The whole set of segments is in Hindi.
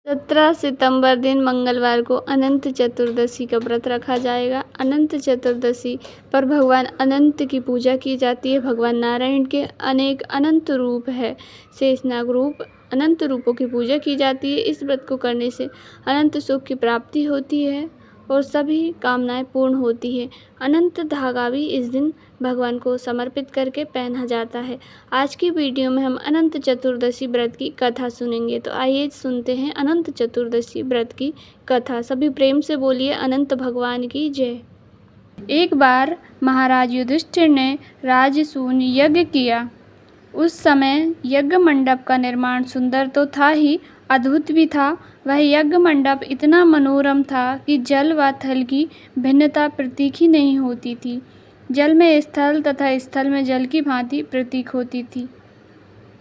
17 सितंबर दिन मंगलवार को अनंत चतुर्दशी का व्रत रखा जाएगा। अनंत चतुर्दशी पर भगवान अनंत की पूजा की जाती है। भगवान नारायण के अनेक अनंत रूप है, शेषनाग रूप, अनंत रूपों की पूजा की जाती है। इस व्रत को करने से अनंत सुख की प्राप्ति होती है और सभी कामनाएं पूर्ण होती है। अनंत धागा भी इस दिन भगवान को समर्पित करके पहना जाता है। आज की वीडियो में हम अनंत चतुर्दशी व्रत की कथा सुनेंगे, तो आइए सुनते हैं अनंत चतुर्दशी व्रत की कथा। सभी प्रेम से बोलिए अनंत भगवान की जय। एक बार महाराज युधिष्ठिर ने राजसूय यज्ञ किया। उस समय यज्ञ मंडप का निर्माण सुंदर तो था ही, अद्भुत भी था। वह यज्ञ मंडप इतना मनोरम था कि जल व थल की भिन्नता प्रतीक ही नहीं होती थी। जल में स्थल तथा स्थल में जल की भांति प्रतीक होती थी।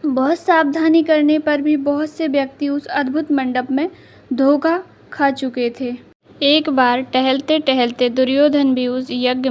बहुत सावधानी करने पर भी बहुत से व्यक्ति उस अद्भुत मंडप में धोखा खा चुके थे। एक बार टहलते टहलते दुर्योधन भी उस यज्ञ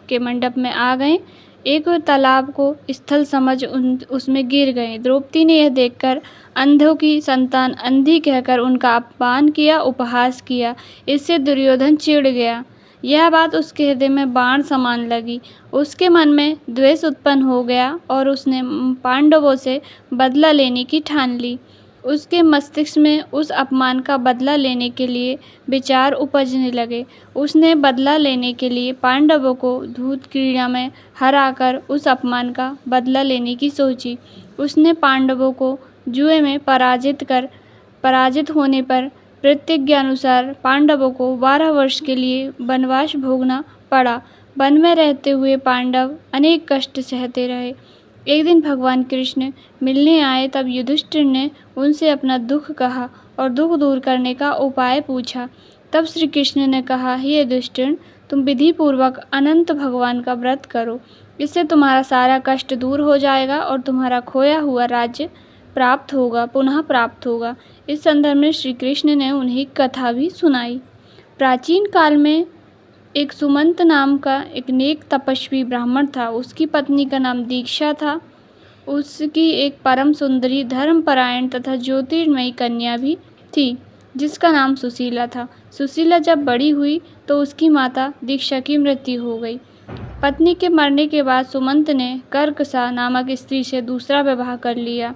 के मंडप में आ गए। एक तालाब को स्थल समझ उसमें गिर गए। द्रौपदी ने यह देखकर अंधों की संतान अंधी कहकर उनका अपमान किया, उपहास किया। इससे दुर्योधन चिढ़ गया। यह बात उसके हृदय में बाण समान लगी। उसके मन में द्वेष उत्पन्न हो गया और उसने पांडवों से बदला लेने की ठान ली। उसके मस्तिष्क में उस अपमान का बदला लेने के लिए विचार उपजने लगे। उसने बदला लेने के लिए पांडवों को धूत क्रीड़ा में हराकर उस अपमान का बदला लेने की सोची। उसने पांडवों को जुए में पराजित होने पर प्रतिज्ञानुसार पांडवों को 12 वर्ष के लिए वनवास भोगना पड़ा। वन में रहते हुए पांडव अनेक कष्ट सहते रहे। एक दिन भगवान कृष्ण मिलने आए, तब युधिष्ठिर ने उनसे अपना दुख कहा और दुख दूर करने का उपाय पूछा। तब श्री कृष्ण ने कहा, हे युधिष्ठिर, तुम विधि पूर्वक अनंत भगवान का व्रत करो। इससे तुम्हारा सारा कष्ट दूर हो जाएगा और तुम्हारा खोया हुआ राज्य पुनः प्राप्त होगा। इस संदर्भ में श्री कृष्ण ने उन्हें कथा भी सुनाई। प्राचीन काल में एक सुमंत नाम का एक नेक तपस्वी ब्राह्मण था। उसकी पत्नी का नाम दीक्षा था। उसकी एक परम सुंदरी, धर्मपरायण तथा ज्योतिर्मयी कन्या भी थी, जिसका नाम सुशीला था। सुशीला जब बड़ी हुई तो उसकी माता दीक्षा की मृत्यु हो गई। पत्नी के मरने के बाद सुमंत ने कर्कसा नामक स्त्री से दूसरा विवाह कर लिया।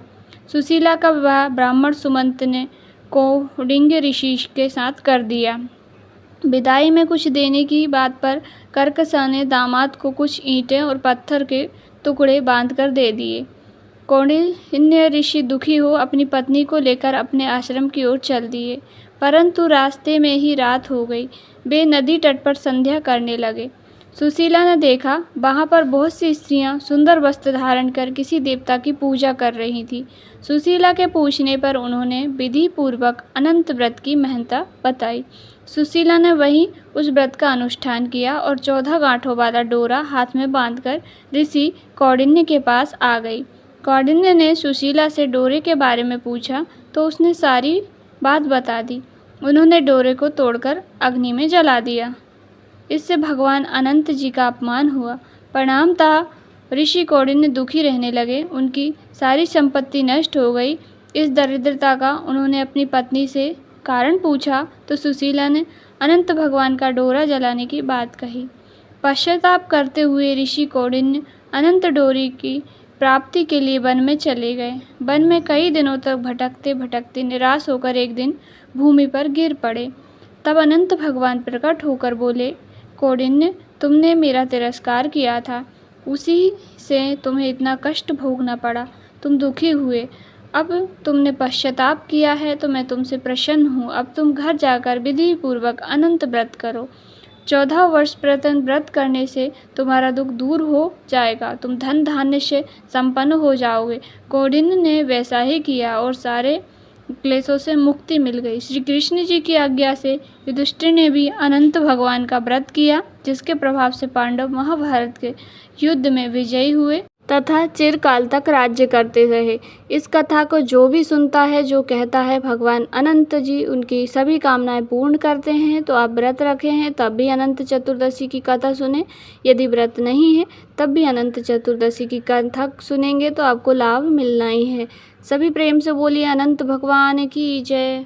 सुशीला का विवाह ब्राह्मण सुमंत ने कौंडिन्य ऋषि के साथ कर दिया। विदाई में कुछ देने की बात पर कर्कसा ने दामाद को कुछ ईंटें और पत्थर के टुकड़े बांधकर दे दिए। कौंडिन्य ऋषि दुखी हो अपनी पत्नी को लेकर अपने आश्रम की ओर चल दिए, परंतु रास्ते में ही रात हो गई। वे नदी तट पर संध्या करने लगे। सुशीला ने देखा वहाँ पर बहुत सी स्त्रियाँ सुंदर वस्त्र धारण कर किसी देवता की पूजा कर रही थीं। सुशीला के पूछने पर उन्होंने विधि पूर्वक अनंत व्रत की महत्ता बताई। सुशीला ने वहीं उस व्रत का अनुष्ठान किया और 14 गांठों वाला डोरा हाथ में बांधकर ऋषि कौंडिन्य के पास आ गई। कौंडिन्य ने सुशीला से डोरे के बारे में पूछा तो उसने सारी बात बता दी। उन्होंने डोरे को तोड़कर अग्नि में जला दिया। इससे भगवान अनंत जी का अपमान हुआ। परिणामतः ऋषि कौंडिन्य दुखी रहने लगे। उनकी सारी संपत्ति नष्ट हो गई। इस दरिद्रता का उन्होंने अपनी पत्नी से कारण पूछा तो सुशीला ने अनंत भगवान का डोरा जलाने की बात कही। पश्चाताप करते हुए ऋषि कौंडिन्य अनंत डोरे की प्राप्ति के लिए वन में चले गए। वन में कई दिनों तक भटकते भटकते निराश होकर एक दिन भूमि पर गिर पड़े। तब अनंत भगवान प्रकट होकर बोले, कौंडिन्य, तुमने मेरा तिरस्कार किया था, उसी से तुम्हें इतना कष्ट भोगना पड़ा। तुम दुखी हुए। अब तुमने पश्चाताप किया है तो मैं तुमसे प्रसन्न हूँ। अब तुम घर जाकर विधि पूर्वक अनंत व्रत करो। 14 वर्ष प्रत्यन व्रत करने से तुम्हारा दुख दूर हो जाएगा। तुम धन धान्य से संपन्न हो जाओगे। कौंडिन्य ने वैसा ही किया और सारे क्लेशों से मुक्ति मिल गई। श्री कृष्ण जी की आज्ञा से युधिष्ठिर ने भी अनंत भगवान का व्रत किया, जिसके प्रभाव से पांडव महाभारत के युद्ध में विजयी हुए तथा चिरकाल तक राज्य करते रहे। इस कथा को जो भी सुनता है, जो कहता है भगवान अनंत जी उनकी सभी कामनाएं पूर्ण करते हैं, तो आप व्रत रखे हैं तब भी अनंत चतुर्दशी की कथा सुने। यदि व्रत नहीं है तब भी अनंत चतुर्दशी की कथा सुनेंगे तो आपको लाभ मिलना ही है। सभी प्रेम से बोलिए अनंत भगवान की जय।